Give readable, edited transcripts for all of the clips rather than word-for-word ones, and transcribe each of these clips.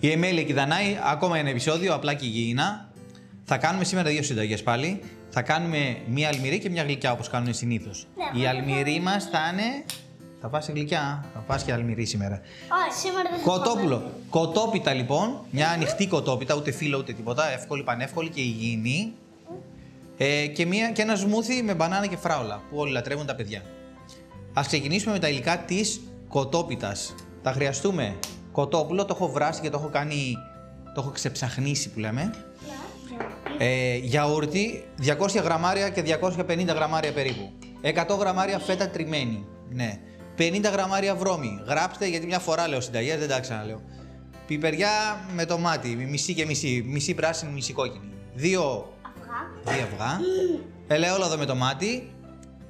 Η Εμέλεια και η Δανάη, ακόμα ένα επεισόδιο, απλά και υγιεινά. Θα κάνουμε σήμερα 2 συνταγές πάλι. Θα κάνουμε μία αλμυρή και μία γλυκιά όπως κάνουμε συνήθως. Η αλμυρή μας θα είναι. Θα πας σε γλυκιά, θα πας και αλμυρή σήμερα. Όχι, σήμερα δεν θα Κοτόπουλο. Κοτόπιτα λοιπόν, μια ανοιχτή κοτόπιτα, ούτε φύλλο ούτε τίποτα. Εύκολη, πανεύκολη και υγιεινή. Και ένα σμούθι με μπανάνα και φράουλα που όλοι λατρεύουν τα παιδιά. Ας ξεκινήσουμε με τα υλικά της κοτόπιτας. Θα χρειαστούμε κοτόπουλο, το έχω βράσει και το έχω κάνει. Το έχω ξεψαχνίσει που λέμε. Γιαούρτι, 200 γραμμάρια και 250 γραμμάρια περίπου. 100 γραμμάρια φέτα τριμμένη. Ναι. 50 γραμμάρια βρώμη. Γράψτε γιατί μια φορά λέω συνταγές, δεν τα ξαναλέω. Πιπεριά με τομάτι, μισή και μισή. Μισή πράσινη, μισή κόκκινη. 2 αυγά. Ελαιόλαδο με τομάτι.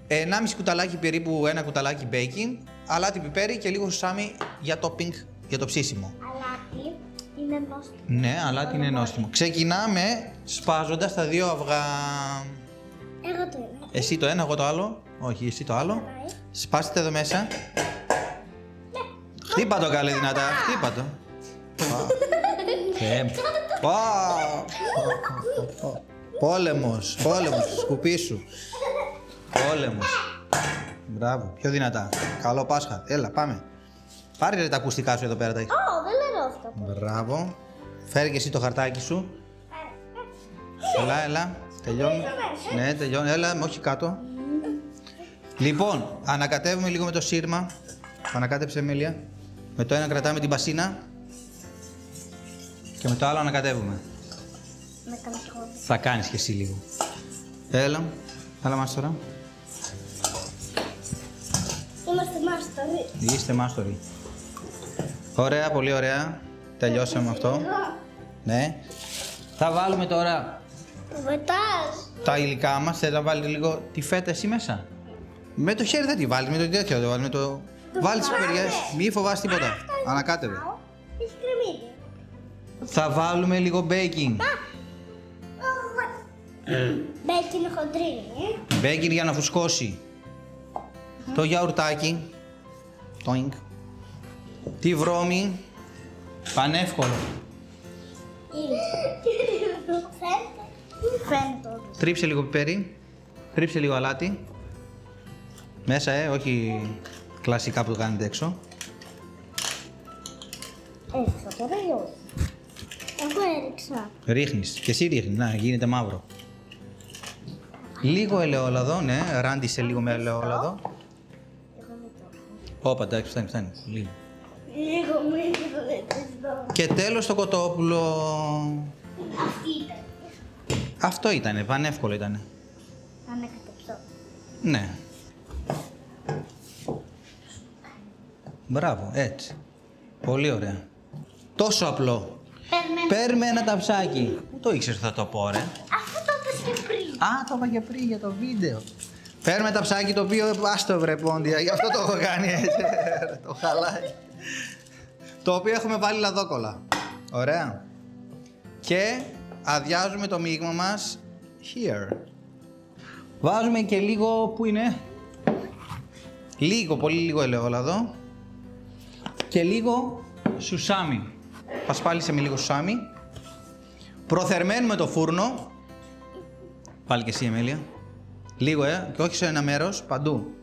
1,5 κουταλάκι περίπου, 1 κουταλάκι μπέικινγκ. Αλάτι πιπέρι και λίγο σουσάμι για topping, για το ψήσιμο. Αλάτι είναι νόστιμο. Ναι, αλάτι είναι νόστιμο. Ξεκινάμε σπάζοντας τα 2 αυγά. Εγώ το ένα. Εσύ το ένα, εγώ το άλλο. Όχι, εσύ το άλλο. Σπάστε εδώ μέσα. Χτύπα το καλέ δυνατά, χτύπα το. Πόλεμος, σκουπί σου. Πόλεμος. Μπράβο, πιο δυνατά. Καλό Πάσχα, έλα πάμε. Πάρε τα ακουστικά σου εδώ πέρα. Δεν λέω αυτό. Μπράβο. Φέρε και εσύ το χαρτάκι σου. Έλα. Τελειώνει. Ναι, τελειώνει. Έλα, όχι κάτω. Λοιπόν, ανακατεύουμε λίγο με το σύρμα. Ανακάτεψε, Εμέλεια. Με το ένα κρατάμε την πασίνα. Και με το άλλο ανακατεύουμε. Θα κάνεις και εσύ λίγο. Έλα μας τώρα. Είμαστε μάστοροι. Είστε μάστοροι. Ωραία, πολύ ωραία. Τελειώσαμε αυτό. Ναι. Θα βάλουμε τώρα τα υλικά μας. Θέλεις να βάλεις λίγο τη φέτα εσύ μέσα. Με το χέρι δεν τη βάλεις, με το τέτοιο δεν βάλεις. Βάλεις τις πιπεριές, μη φοβάσαι τίποτα. Ανακάτευε. Θα βάλουμε λίγο baking. Μπέικιν χοντρίνι. Baking για να φουσκώσει. Το γιαουρτάκι. Τόινγκ. Τη βρώμη. Πανεύκολο. Φαίνεται. Τρίψε λίγο πιπέρι. Τρίψε λίγο αλάτι. Μέσα, όχι κλασικά που το κάνετε έξω. Έριξα τώρα ή όχι? Εγώ έριξα. Ρίχνεις. Και εσύ ρίχνεις. Να, γίνεται μαύρο. Λίγο ελαιόλαδο, ναι. Ράντισε λίγο με ελαιόλαδο. Εγώ δεν το έχω. Όπα, εντάξει, φτάνει. Λίγο. Λίγο δεν το. Και τέλος το κοτόπουλο. Αυτή ήταν. Αυτό ήτανε, πανεύκολο ήτανε. Ανακατεψώ. Ναι. Μπράβο, έτσι. Πολύ ωραία. Τόσο απλό. Παίρνουμε ένα ταψάκι. Πού το ήξερες θα το πω, ρε. Αυτό το είπες και πριν. Α, το είπα και πριν για το βίντεο. Παίρνουμε ταψάκι το οποίο, άστο βρε πόντια, γι' αυτό το έχω κάνει έτσι. Το χαλάει. Το οποίο έχουμε βάλει λαδόκολλα. Ωραία. Και αδειάζουμε το μείγμα μας here. Βάζουμε και λίγο, πού είναι? Λίγο, πολύ λίγο ελαιόλαδο. Και λίγο σουσάμι. Πασπάλισε με λίγο σουσάμι. Προθερμαίνουμε το φούρνο. Πάλι και εσύ, Εμέλεια. Λίγο, και όχι σε ένα μέρος, παντού.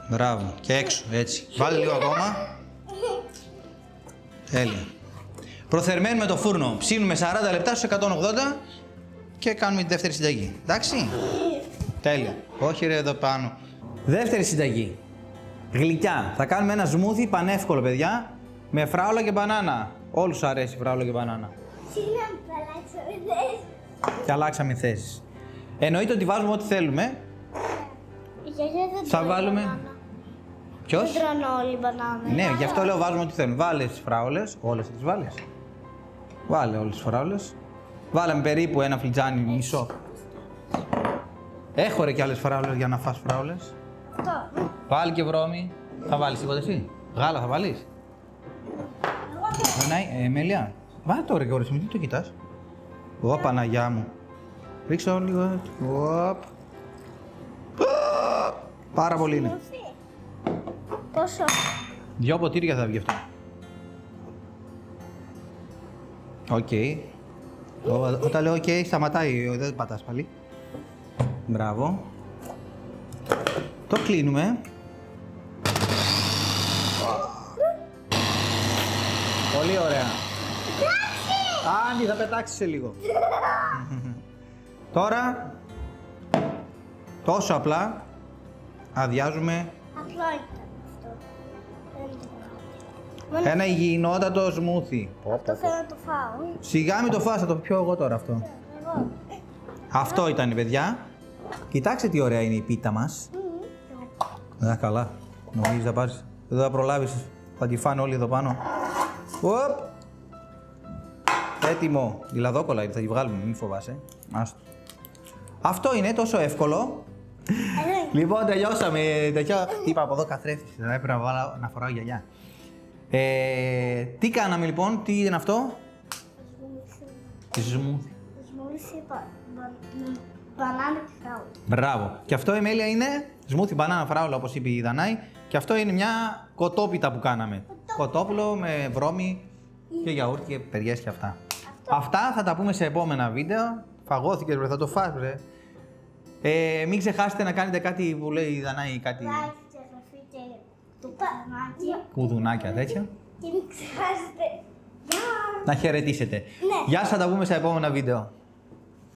Μπράβο. Και έξω, έτσι. Βάλε λίγο ακόμα. Τέλεια. Προθερμαίνουμε το φούρνο. Ψήνουμε 40 λεπτά στους 180 και κάνουμε τη δεύτερη συνταγή. Εντάξει. Τέλεια. Όχι ρε εδώ πάνω. Δεύτερη συνταγή. Γλυκιά. Θα κάνουμε ένα σμούθι πανεύκολο, παιδιά. Με φράουλα και μπανάνα. Όλους σου αρέσει φράουλα και μπανάνα. Συγγνώμη, θα αλλάξαμε θέση. Και αλλάξαμε θέσεις. Εννοείται ότι βάζουμε ό,τι θέλουμε. Θα βάλουμε. Ποιος? Δεν τρώνε όλοι μπανάνα. Ναι, γι' αυτό λέω βάζουμε ό,τι θέλουμε. Βάλε τις φράουλες. Όλες τις βάλες. Βάλε όλες τις φράουλες. Βάλαμε περίπου ένα φλιτζάνι μισό. Έχω ρε κι άλλες φράουλες για να φας φράουλες. Αυτό. Βάλει και βρώμη. Θα βάλεις τίποτα εσύ? Γάλα θα βάλεις? Εμέλεια. Βάλε τώρα και ώρες μου, τι το κοιτάς? Ω Παναγιά μου. Ρίξε λίγο. Πάρα πολύ είναι. Πόσο? 2 ποτήρια θα βγει αυτό. Οκ. Όταν λέω οκ, σταματάει, δεν πατάς πάλι. Μπράβο. Το κλείνουμε. Πολύ ωραία. Άντι, θα πετάξεις σε λίγο. Τώρα, τόσο απλά, αδειάζουμε Απλό ήταν αυτό. ένα υγιεινότατο σμούθι. Αυτό θέλω να το φάω. Σιγά μην το φας, θα το πιω εγώ τώρα αυτό. Εγώ. Αυτό ήταν, παιδιά. Κοιτάξτε τι ωραία είναι η πίτα μας. Καλά. Νομίζεις θα πάρεις. Δεν θα προλάβεις. Θα τη φάνε όλοι εδώ πάνω. Οπ. Έτοιμο. Η λαδόκολα είναι, θα τη βγάλουμε, μην φοβάσαι. Άστο. Αυτό είναι τόσο εύκολο. Λοιπόν, τελειώσαμε. Τι είπα από εδώ, καθρέφτης. Δεν έπρεπε να φοράω γυαλιά. Τι κάναμε λοιπόν, τι είναι αυτό? Σμούθι. Σμούθι μπανάνα και φράουλα. Μπράβο. Και αυτό η Μέλια είναι σμούθι μπανάνα φράουλα, όπως είπε η Δανάη. Και αυτό είναι μια κοτόπιτα που κάναμε. Κοτόπουλο με βρώμη και γιαούρτι και περιές και αυτά. Αυτά θα τα πούμε σε επόμενα βίντεο. Φαγώθηκες, βρε, θα το φας, βρε. Μην ξεχάσετε να κάνετε κάτι που λέει η Δανάη, κάτι Like και εγγραφή και το πανάκια. κουδουνάκια τέτοια. Και μην ξεχάσετε. Γεια! Να χαιρετήσετε. Ναι. Γεια σας, θα τα πούμε σε επόμενα βίντεο.